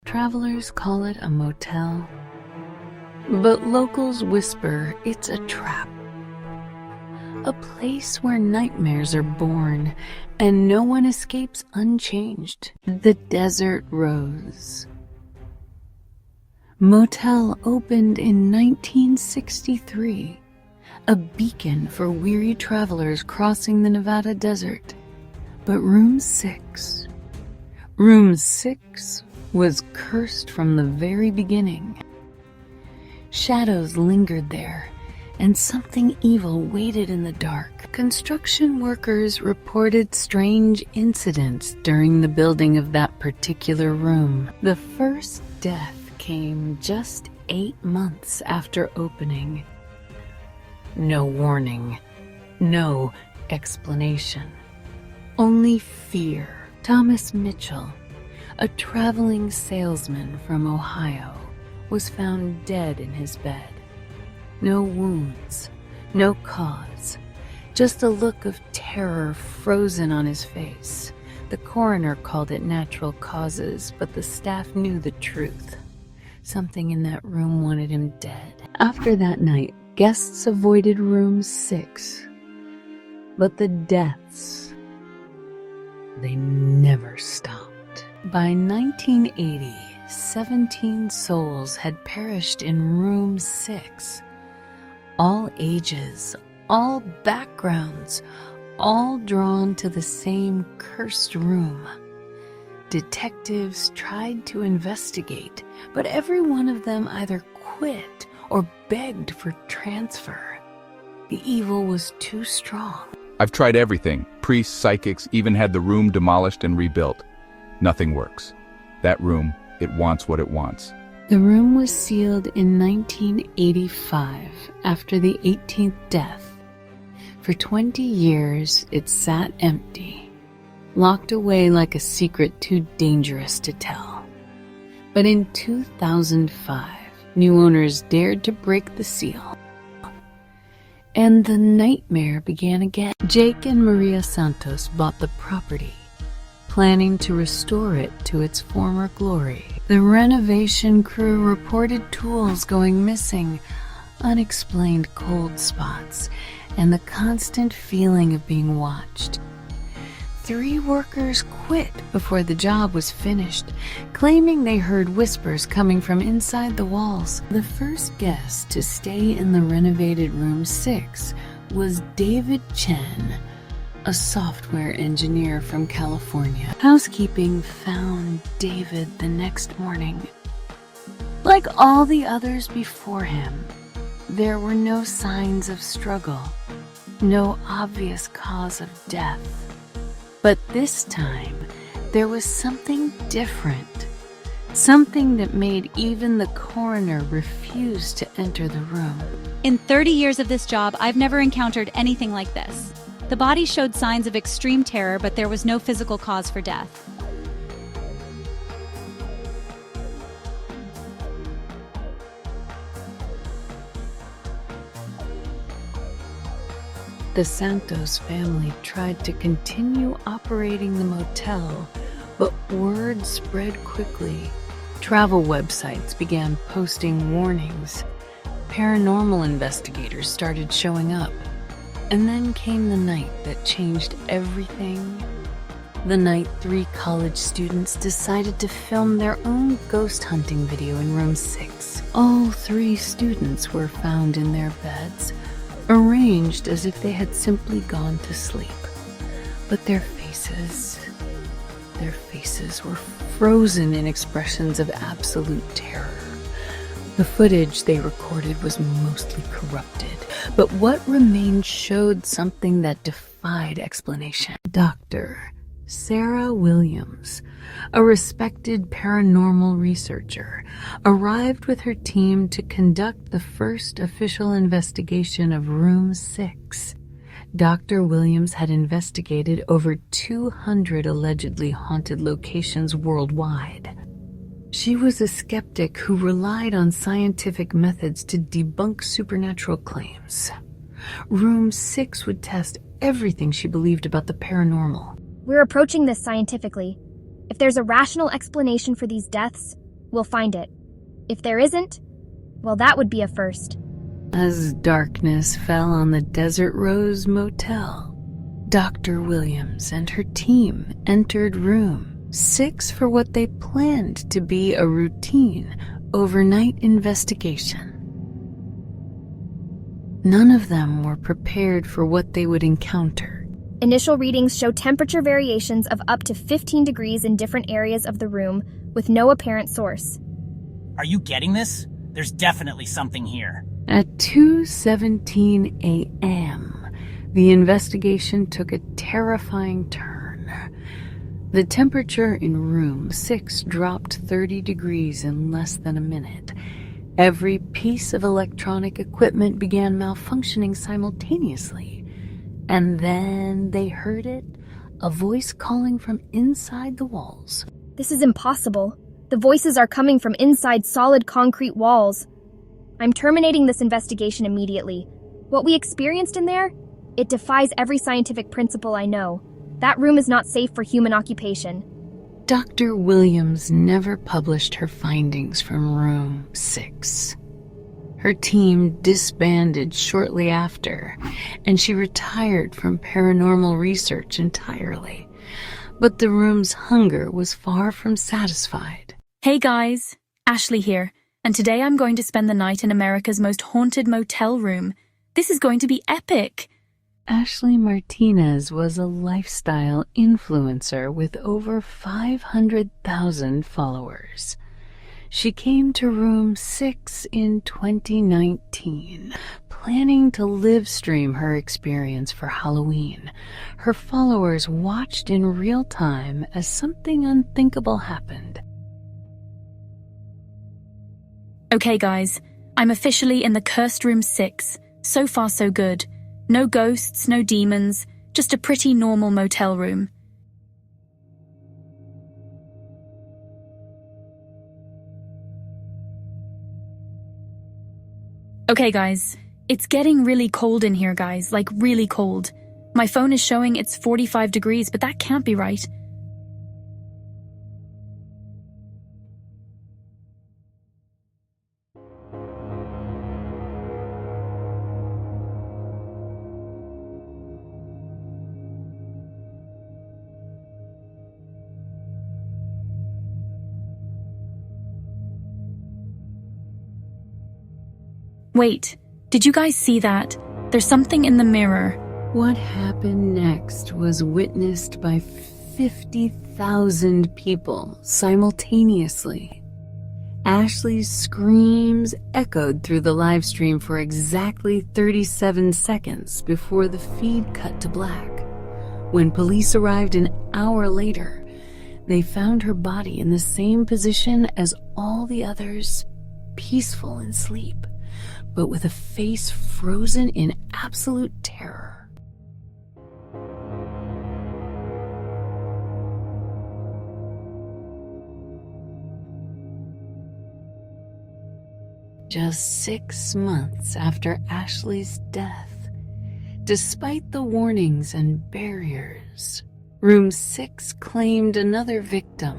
Travelers call it a motel, but locals whisper it's a trap. A place where nightmares are born and no one escapes unchanged. The Desert Rose. Motel opened in 1963, a beacon for weary travelers crossing the Nevada desert. But Room 6 was cursed from the very beginning. Shadows lingered there, and something evil waited in the dark. Construction workers reported strange incidents during the building of that particular room. The first death came just 8 months after opening. No warning, no explanation, only fear. Thomas Mitchell, a traveling salesman from Ohio, was found dead in his bed. No wounds, no cause, just a look of terror frozen on his face. The coroner called it natural causes, but the staff knew the truth. Something in that room wanted him dead. After that night, guests avoided Room 6, but the deaths, they never stopped. By 1980, 17 souls had perished in Room 6. All ages, all backgrounds, all drawn to the same cursed room. Detectives tried to investigate, but every one of them either quit or begged for transfer. The evil was too strong. I've tried everything. Priests, psychics, even had the room demolished and rebuilt. Nothing works. That room, it wants what it wants. The room was sealed in 1985 after the 18th death. For 20 years, it sat empty, locked away like a secret too dangerous to tell. But in 2005, new owners dared to break the seal. And the nightmare began again. Jake and Maria Santos bought the property, planning to restore it to its former glory. The renovation crew reported tools going missing, unexplained cold spots, and the constant feeling of being watched. 3 workers quit before the job was finished, claiming they heard whispers coming from inside the walls. The first guest to stay in the renovated Room 6 was David Chen, a software engineer from California. Housekeeping found David the next morning. Like all the others before him, there were no signs of struggle, no obvious cause of death. But this time, there was something different, something that made even the coroner refuse to enter the room. In 30 years of this job, I've never encountered anything like this. The body showed signs of extreme terror, but there was no physical cause for death. The Santos family tried to continue operating the motel, but word spread quickly. Travel websites began posting warnings. Paranormal investigators started showing up. And then came the night that changed everything. The night 3 college students decided to film their own ghost hunting video in Room 6. All 3 students were found in their beds, arranged as if they had simply gone to sleep. But their faces were frozen in expressions of absolute terror. The footage they recorded was mostly corrupted, but what remained showed something that defied explanation. Dr. Sarah Williams, a respected paranormal researcher, arrived with her team to conduct the first official investigation of Room 6. Dr. Williams had investigated over 200 allegedly haunted locations worldwide. She was a skeptic who relied on scientific methods to debunk supernatural claims. Room 6 would test everything she believed about the paranormal. We're approaching this scientifically. If there's a rational explanation for these deaths, we'll find it. If there isn't, well, that would be a first. As darkness fell on the Desert Rose Motel, Dr. Williams and her team entered room 6 for what they planned to be a routine overnight investigation. None of them were prepared for what they would encounter. Initial readings show temperature variations of up to 15 degrees in different areas of the room with no apparent source. Are you getting this? There's definitely something here. At 2:17 a.m., the investigation took a terrifying turn. The temperature in room 6 dropped 30 degrees in less than a minute. Every piece of electronic equipment began malfunctioning simultaneously. And then they heard it, a voice calling from inside the walls. This is impossible. The voices are coming from inside solid concrete walls. I'm terminating this investigation immediately. What we experienced in there, it defies every scientific principle I know. That room is not safe for human occupation. Dr. Williams never published her findings from room 6. Her team disbanded shortly after, and she retired from paranormal research entirely. But the room's hunger was far from satisfied. Hey guys, Ashley here, and today I'm going to spend the night in America's most haunted motel room. This is going to be epic. Ashley Martinez was a lifestyle influencer with over 500,000 followers. She came to room 6 in 2019, planning to live stream her experience for Halloween. Her followers watched in real time as something unthinkable happened. Okay guys, I'm officially in the cursed room 6. So far so good. No ghosts, no demons, just a pretty normal motel room. Okay guys, it's getting really cold in here guys, like really cold. My phone is showing it's 45 degrees, but that can't be right. Wait, did you guys see that? There's something in the mirror. What happened next was witnessed by 50,000 people simultaneously. Ashley's screams echoed through the live stream for exactly 37 seconds before the feed cut to black. When police arrived an hour later, they found her body in the same position as all the others, peaceful in sleep, but with a face frozen in absolute terror. Just 6 months after Ashley's death, despite the warnings and barriers, Room 6 claimed another victim,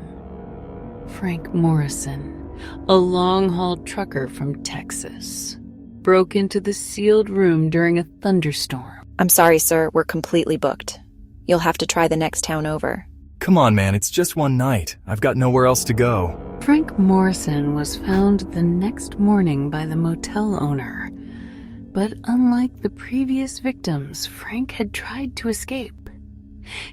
Frank Morrison, a long-haul trucker from Texas, broke into the sealed room during a thunderstorm. I'm sorry, sir. We're completely booked. You'll have to try the next town over. Come on, man. It's just one night. I've got nowhere else to go. Frank Morrison was found the next morning by the motel owner. But unlike the previous victims, Frank had tried to escape.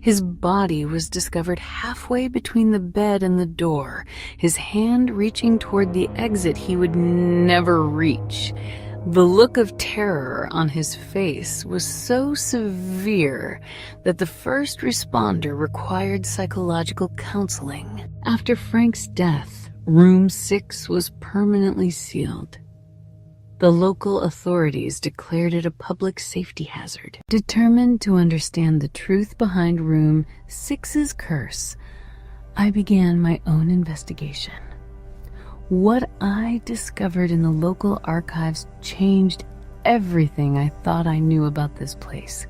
His body was discovered halfway between the bed and the door, his hand reaching toward the exit he would never reach. The look of terror on his face was so severe that the first responder required psychological counseling. After Frank's death, Room 6 was permanently sealed. The local authorities declared it a public safety hazard. Determined to understand the truth behind Room 6's curse, I began my own investigation. What I discovered in the local archives changed everything I thought I knew about this place.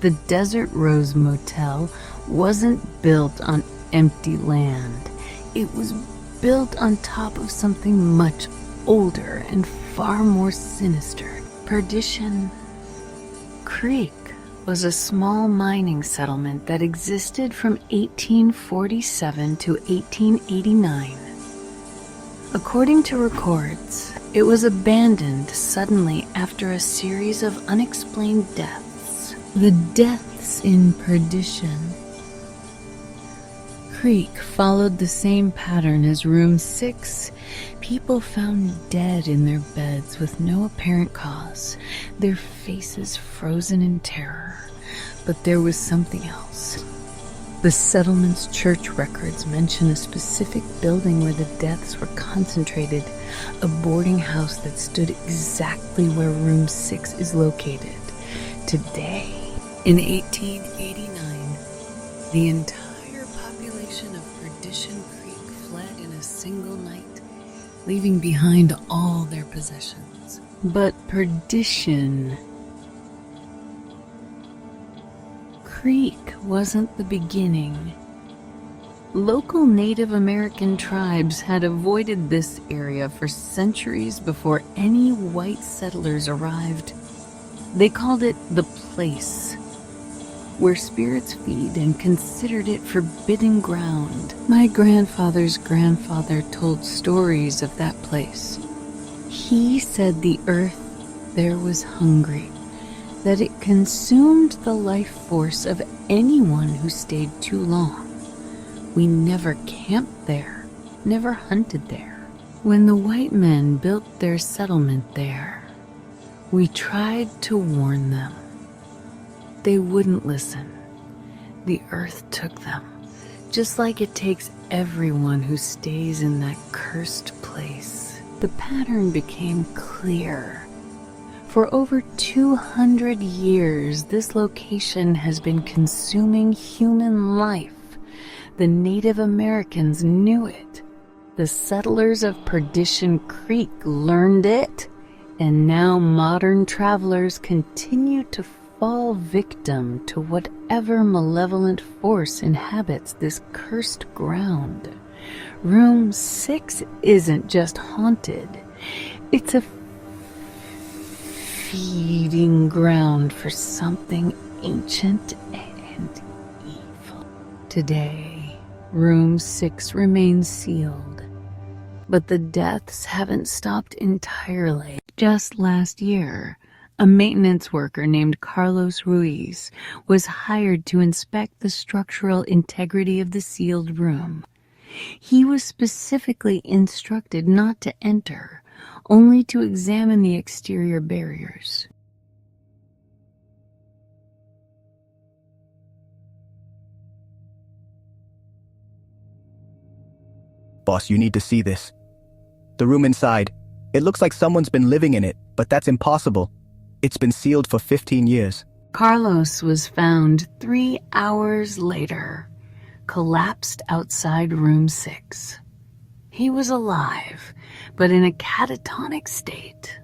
The Desert Rose Motel wasn't built on empty land. It was built on top of something much older and far more sinister. Perdition Creek was a small mining settlement that existed from 1847 to 1889. According to records, it was abandoned suddenly after a series of unexplained deaths. The deaths in Perdition Creek followed the same pattern as Room 6. People found dead in their beds with no apparent cause, their faces frozen in terror. But there was something else. The settlement's church records mention a specific building where the deaths were concentrated, a boarding house that stood exactly where Room 6 is located. Today, in 1889, the entire population of Perdition Creek fled in a single night, leaving behind all their possessions. But Perdition Creek wasn't the beginning. Local Native American tribes had avoided this area for centuries before any white settlers arrived. They called it the place, where spirits feed, and considered it forbidden ground. My grandfather's grandfather told stories of that place. He said the earth there was hungry, that it consumed the life force of anyone who stayed too long. We never camped there, never hunted there. When the white men built their settlement there, we tried to warn them. They wouldn't listen. The earth took them, just like it takes everyone who stays in that cursed place. The pattern became clear. For over 200 years, this location has been consuming human life. The Native Americans knew it. The settlers of Perdition Creek learned it. And now modern travelers continue to fall victim to whatever malevolent force inhabits this cursed ground. Room 6 isn't just haunted. It's a feeding ground for something ancient and evil. Today, Room 6 remains sealed, but the deaths haven't stopped entirely. Just last year, a maintenance worker named Carlos Ruiz was hired to inspect the structural integrity of the sealed room. He was specifically instructed not to enter, only to examine the exterior barriers. Boss, you need to see this. The room inside. It looks like someone's been living in it, but that's impossible. It's been sealed for 15 years. Carlos was found 3 hours later, collapsed outside Room 6. He was alive, but in a catatonic state.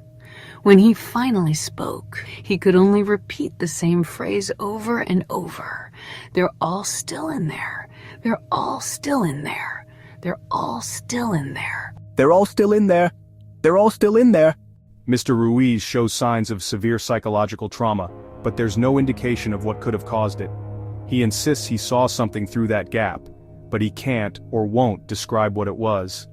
When he finally spoke, he could only repeat the same phrase over and over. They're all still in there. They're all still in there. They're all still in there. They're all still in there. They're all still in there. Mr. Ruiz shows signs of severe psychological trauma, but there's no indication of what could have caused it. He insists he saw something through that gap, but he can't or won't describe what it was.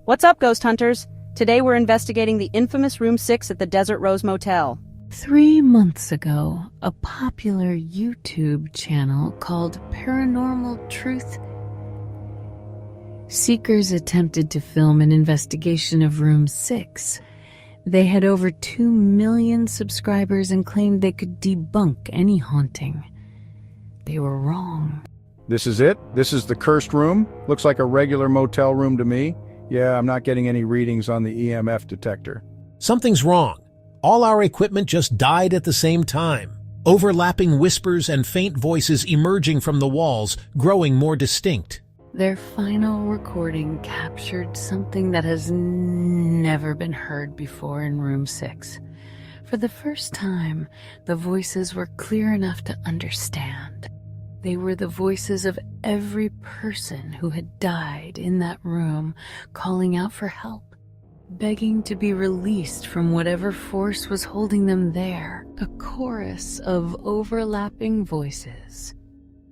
What's up, ghost hunters? Today we're investigating the infamous Room 6 at the Desert Rose Motel. 3 months ago, a popular YouTube channel called Paranormal Truth Seekers attempted to film an investigation of Room 6. They had over 2 million subscribers and claimed they could debunk any haunting. They were wrong. This is it? This is the cursed room? Looks like a regular motel room to me. Yeah, I'm not getting any readings on the EMF detector. Something's wrong. All our equipment just died at the same time. Overlapping whispers and faint voices emerging from the walls, growing more distinct. Their final recording captured something that has never been heard before in Room 6. For the first time, the voices were clear enough to understand. They were the voices of every person who had died in that room, calling out for help, begging to be released from whatever force was holding them there. A chorus of overlapping voices,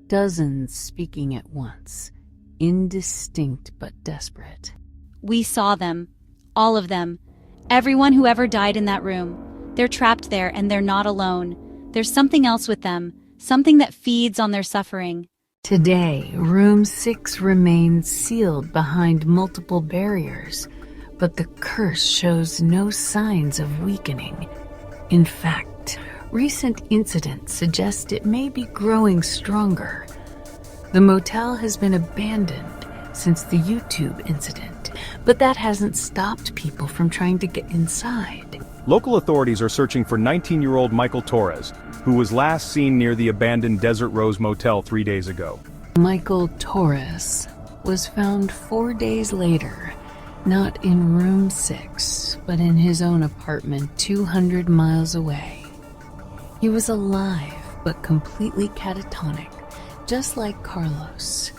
dozens speaking at once, indistinct but desperate. We saw them. All of them. Everyone who ever died in that room. They're trapped there and they're not alone. There's something else with them, something that feeds on their suffering. Today, Room 6 remains sealed behind multiple barriers, but the curse shows no signs of weakening. In fact, recent incidents suggest it may be growing stronger. The motel has been abandoned since the YouTube incident, but that hasn't stopped people from trying to get inside. Local authorities are searching for 19-year-old Michael Torres, who was last seen near the abandoned Desert Rose Motel 3 days ago. Michael Torres was found 4 days later, not in Room 6, but in his own apartment 200 miles away. He was alive, but completely catatonic, just like Carlos.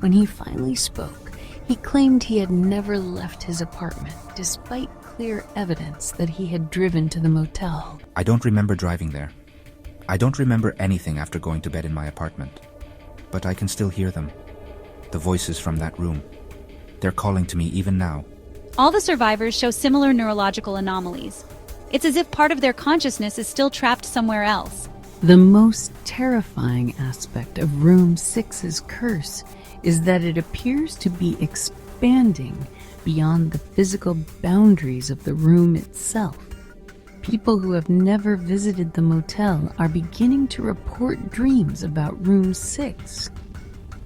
When he finally spoke, he claimed he had never left his apartment, despite clear evidence that he had driven to the motel. I don't remember driving there. I don't remember anything after going to bed in my apartment. But I can still hear them. The voices from that room. They're calling to me even now. All the survivors show similar neurological anomalies. It's as if part of their consciousness is still trapped somewhere else. The most terrifying aspect of Room 6's curse is that it appears to be expanding beyond the physical boundaries of the room itself. People who have never visited the motel are beginning to report dreams about Room 6,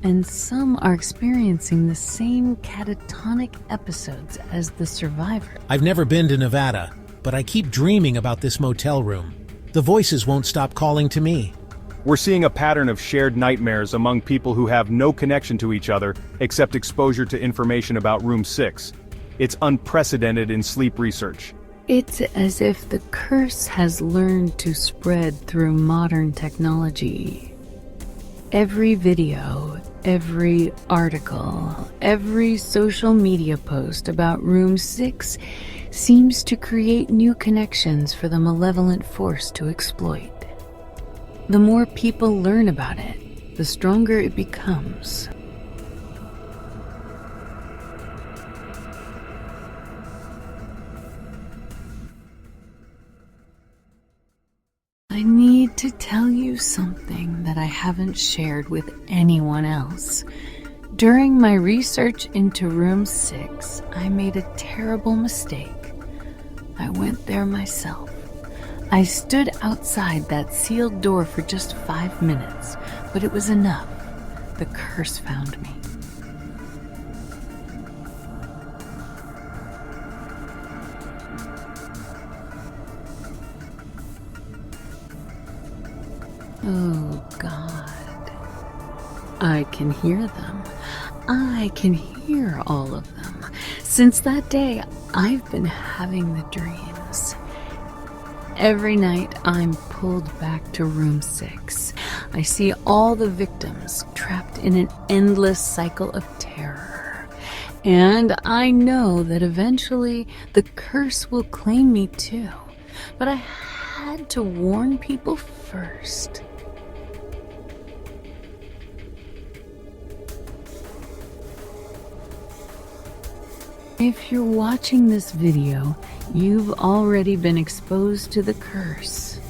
and some are experiencing the same catatonic episodes as the survivor. I've never been to Nevada, but I keep dreaming about this motel room. The voices won't stop calling to me. We're seeing a pattern of shared nightmares among people who have no connection to each other except exposure to information about Room 6. It's unprecedented in sleep research. It's as if the curse has learned to spread through modern technology. Every video, every article, every social media post about Room 6 seems to create new connections for the malevolent force to exploit. The more people learn about it, the stronger it becomes. I need to tell you something that I haven't shared with anyone else. During my research into Room 6, I made a terrible mistake. I went there myself. I stood outside that sealed door for just 5 minutes, but it was enough. The curse found me. Oh, God. I can hear them. I can hear all of them. Since that day, I've been having the dreams. Every night, I'm pulled back to Room 6. I see all the victims trapped in an endless cycle of terror. And I know that eventually the curse will claim me too. But I had to warn people first. If you're watching this video, you've already been exposed to the curse.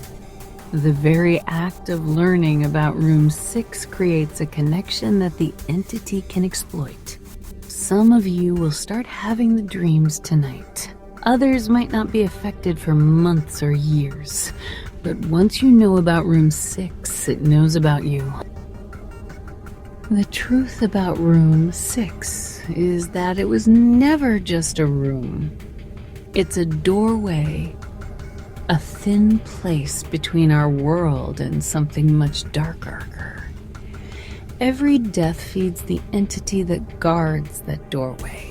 The very act of learning about Room 6 creates a connection that the entity can exploit. Some of you will start having the dreams tonight. Others might not be affected for months or years. But once you know about Room 6, it knows about you. The truth about Room 6 is that it was never just a room. It's a doorway, a thin place between our world and something much darker. Every death feeds the entity that guards that doorway,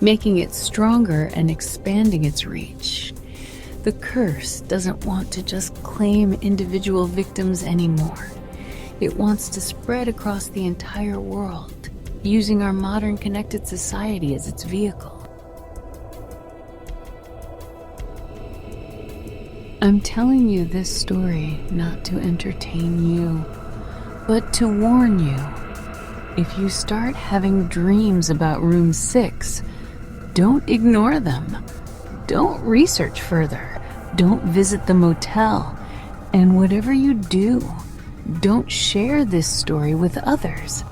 making it stronger and expanding its reach. The curse doesn't want to just claim individual victims anymore. It wants to spread across the entire world, using our modern connected society as its vehicle. I'm telling you this story not to entertain you, but to warn you. If you start having dreams about room 6, don't ignore them. Don't research further. Don't visit the motel. And whatever you do, don't share this story with others.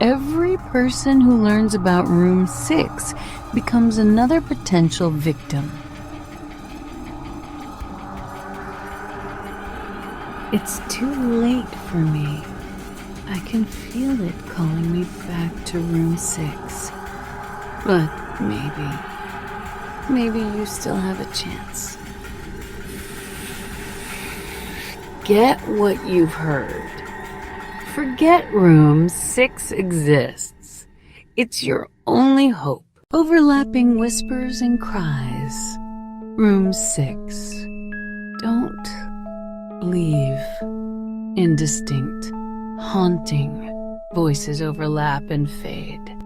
Every person who learns about room 6 becomes another potential victim. It's too late for me. I can feel it calling me back to room 6. But maybe you still have a chance. Forget what you've heard. Forget room 6 exists. It's your only hope. Overlapping whispers and cries. Room 6. Don't leave. Indistinct, haunting voices overlap and fade.